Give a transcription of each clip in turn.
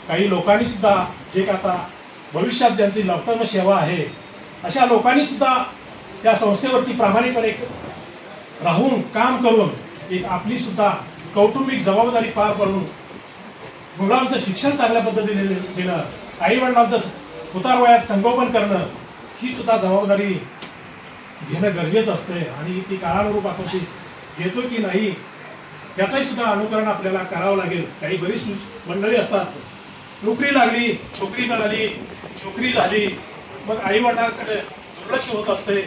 काही लोकांनी सुद्धा जे का आता भविष्यात ज्यांची लॉकडाऊन सेवा आहे अशा लोकांनी सुद्धा त्या संस्थेवरती प्रामाणिकपणे राहून काम करून एक आपली सुद्धा कौटुंबिक जबाबदारी पार पडून मुलांचं शिक्षण चांगल्या पद्धतीने देणं, आई वडिलांचं उतारवयात संगोपन करणं ही सुद्धा जबाबदारी घेणं गरजेचं असते आणि ती काळानुरूप आपण ती घेतो की नाही याचंही सुद्धा अनुकरण आपल्याला करावं लागेल. काही बरीच मंडळी असतात, नोकरी लागली, छोकरी मिळाली, छोकरी झाली, मग आई वडिलांकडे दुर्लक्ष होत असते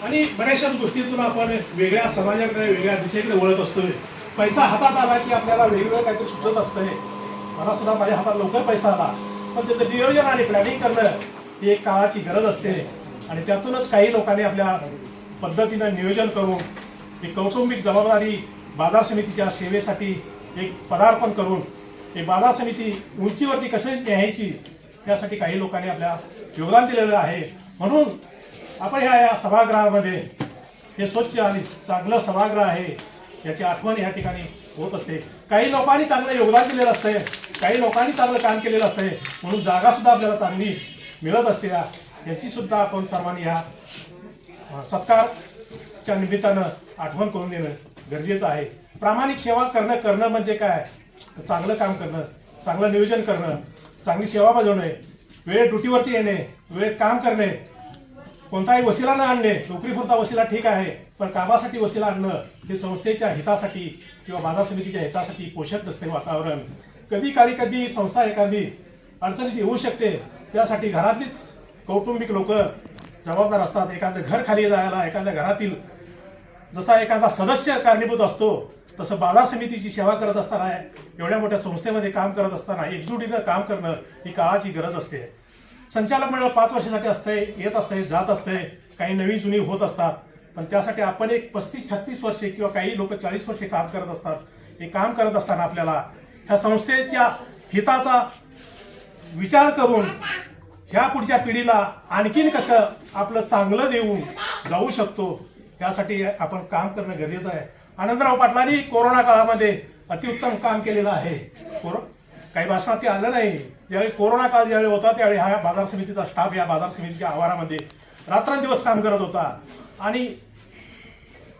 आणि बऱ्याचशाच गोष्टीतून आपण वेगळ्या समाजाकडे वेगळ्या दिशेकडे वळत असतोय. पैसा हातात आला की आपल्याला वेगवेगळं काहीतरी सुचत असतंय. मला सुद्धा माझ्या हातात लवकर पैसा आला, पण त्याचं नियोजन आणि प्लॅनिंग करणं ही एक काळाची गरज असते आणि त्यातूनच काही लोकांनी आपल्या पद्धतीनं नियोजन करून एक कौटुंबिक जबाबदारी बाजार समितीच्या सेवेसाठी एक पदार्पण करून एक बाजार समिती उंचीवरती कशी न्यायची यासाठी काही लोकांनी आपल्या योगदान दिलेलं आहे. म्हणून आपण या सभागृहामध्ये हे स्वच्छ आणि चांगलं सभागृह आहे याची आठवण या ठिकाणी होत असते. काही लोकांनी चांगलं योगदान दिलेलं असते, काही लोकांनी चांगलं काम केलेलं असते, म्हणून जागा सुद्धा आपल्याला चांगली मिळत असते. याची सुद्धा आपण सर्वांनी ह्या सत्कारच्या निमित्तानं आठवण करून देणं गरजेचं आहे. प्रामाणिक सेवा करणं म्हणजे काय? चांगलं काम करणं, चांगलं नियोजन करणं, चांगली सेवा बजावणे, वेळेत ड्युटीवरती येणे, वेळेत काम करणे, कोणताही वशिला न आणणे. नोकरीपुरता वशिला ठीक आहे, पण कामासाठी वशिला आणणं हे संस्थेच्या हितासाठी किंवा बाजार समितीच्या हितासाठी पोषक नसते वातावरण. कधी संस्था एखादी अडचणीत येऊ शकते, त्यासाठी घरातलीच कौटुंबिक लोक जबाबदार असतात. एखादं घर खाली जायला एखाद्या घरातील जसा एखादा सदस्य कारणीभूत असतो तसं बाजार समितीची सेवा करत असताना, एवढ्या मोठ्या संस्थेमध्ये काम करत असताना एकजुटीनं काम करणं ही काळाची गरज असते. संचालक मंडळ 5 वर्षासाठी असते, येत असते, जात असते, काही नवी जुनी होत असतात, पण त्यासाठी आपण एक 35-36 वर्षे किंवा काही लोक 40 वर्षे काम करत असतात. हे काम करत असताना आपल्याला ह्या संस्थेच्या हिताचा विचार करून ह्या पुढच्या पिढीला आणखीन कसं आपलं चांगलं देऊन जाऊ शकतो यासाठी आपण काम करणं गरजेचं आहे. आनंदराव पाटलांनी कोरोना काळामध्ये अतिउत्तम काम केलेलं आहे. काही भाषणात ते आलं नाही. ज्यावेळी कोरोना काळ ज्यावेळी होता त्यावेळी हा बाजार समितीचा स्टाफ या बाजार समितीच्या आवारामध्ये रात्रंदिवस काम करत होता आणि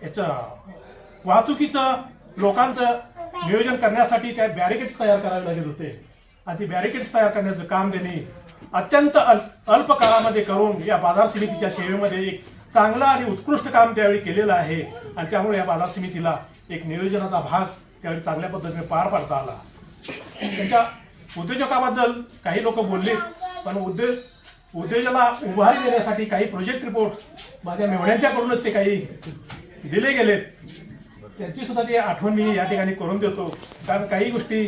याचं वाहतुकीचं लोकांचं नियोजन करण्यासाठी त्या बॅरिकेड्स तयार करावे लागत होते आणि ती बॅरिकेड्स तयार करण्याचं काम त्यांनी अत्यंत अल्प काळामध्ये करून या बाजार समितीच्या सेवेमध्ये एक चांगलं आणि उत्कृष्ट काम त्यावेळी केलेलं आहे आणि त्यामुळे या बाजार समितीला एक नियोजनाचा भाग त्यावेळी चांगल्या पद्धतीने पार पाडता आला. त्यांच्या उद्योजकाबद्दल काही लोक बोलले, पण उद्योजकाला उभारी देण्यासाठी काही प्रोजेक्ट रिपोर्ट माझ्या मेवण्यांच्याकडूनच ते काही दिले गेलेत. त्यांची सुद्धा ती आठवण मी या ठिकाणी करून देतो. कारण काही गोष्टी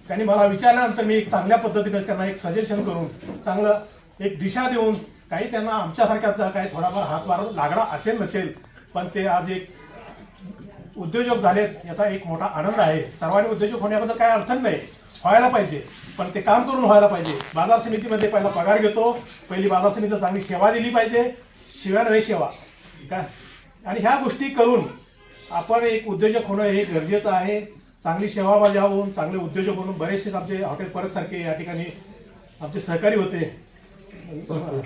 त्यांनी मला विचारल्यानंतर मी एक चांगल्या पद्धतीने त्यांना एक सजेशन करून चांगलं एक दिशा देऊन, काही त्यांना आमच्यासारख्याचा काही थोडाफार हातभार लागला असेल नसेल, पण ते आज एक उद्योजक झालेत याचा एक मोठा आनंद आहे. सर्वांनी उद्योजक होण्याबद्दल काही अडचण नाही, व्हायला पाहिजे, पण ते काम करून व्हायला पाहिजे. बाजार समितीमध्ये पहिला पगार घेतो, पहिली बाजार समितीला चांगली सेवा दिली पाहिजे, शिवाय नव्हे सेवा काय. आणि ह्या गोष्टी करून आपण एक उद्योजक होणं हे गरजेचं आहे. चांगली सेवा बजावून चांगले उद्योजक म्हणून बरेचसे आमचे हॉटेल परत सारखे या ठिकाणी आमचे सहकारी होते.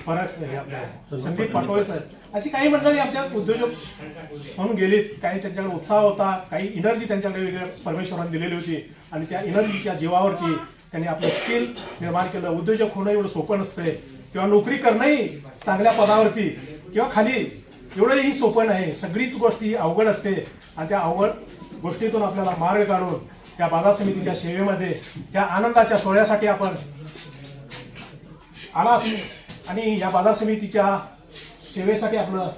परत आपल्या संदीप पाटोळे साहेब अशी काही मंडळी आमच्यात उद्योजक म्हणून गेलीत. काही त्यांच्याकडे उत्साह होता, काही एनर्जी त्यांच्याकडे वेगळ्या परमेश्वराने दिलेली होती आणि त्या एनर्जीच्या जीवावरती त्यांनी आपलं स्किल निर्माण केलं. उद्योजक होणं एवढं सोपं नसतंय किंवा नोकरी करणंही चांगल्या पदावरती किंवा खाली एवढंही सोपं नाही. सगळीच गोष्टी अवघड असते आणि त्या अवघड गोष्टीतून आपल्याला मार्ग काढून त्या बाजार समितीच्या सेवेमध्ये त्या आनंदाच्या सोहळ्यासाठी आपण आलात आणि या बाजार समितीच्या सेवेसाठी आपलं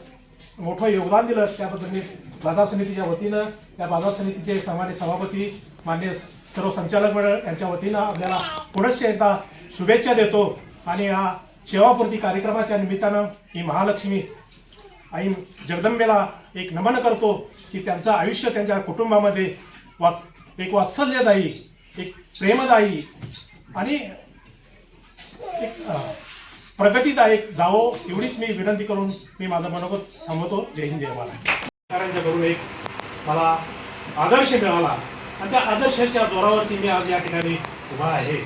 मोठं योगदान दिलं. त्याबद्दल मी बाजार समितीच्या वतीनं या बाजार समितीचे सन्माननीय सभापती माननीय सर्व संचालक मंडळ यांच्या वतीनं आपल्याला पुनश्च एकदा शुभेच्छा देतो आणि या सेवापूर्ती कार्यक्रमाच्या निमित्तानं ही महालक्ष्मी आई जगदंबेला एक नमन करतो की त्यांचं आयुष्य त्यांच्या कुटुंबामध्ये एक वात्सल्यदायी, एक प्रेमदायी आणि एक प्रगतीदायक जावो एवढीच मी विनंती करून मी माझं मनोगत थांबवतो. जय हिंद, जय महाराष्ट्र. करून एक मला आदर्श मिळाला आणि त्या आदर्शाच्या जोरावरती मी आज या ठिकाणी उभा आहे.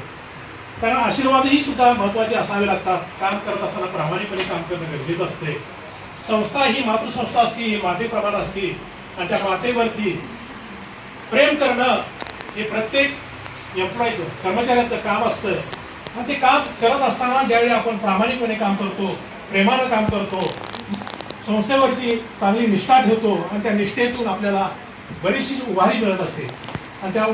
कारण आशीर्वादही सुद्धा महत्त्वाचे असावे लागतात. काम करत असताना प्रामाणिकपणे काम करणं गरजेचं असते. संस्था ही मातृसंस्था असती, मातेप्रमाणे असती आणि त्या मातेवरती प्रेम करणं हे प्रत्येक एम्प्लॉईचं, कर्मचाऱ्याचं काम असतं. आणि ते काम करत असताना ज्यावेळी आपण प्रामाणिकपणे काम करतो, प्रेमानं काम करतो, संस्थेवरती चांगली निष्ठा ठेवतो आणि त्या निष्ठेतून आपल्याला बरीचशी उभारी मिळत असते आणि त्या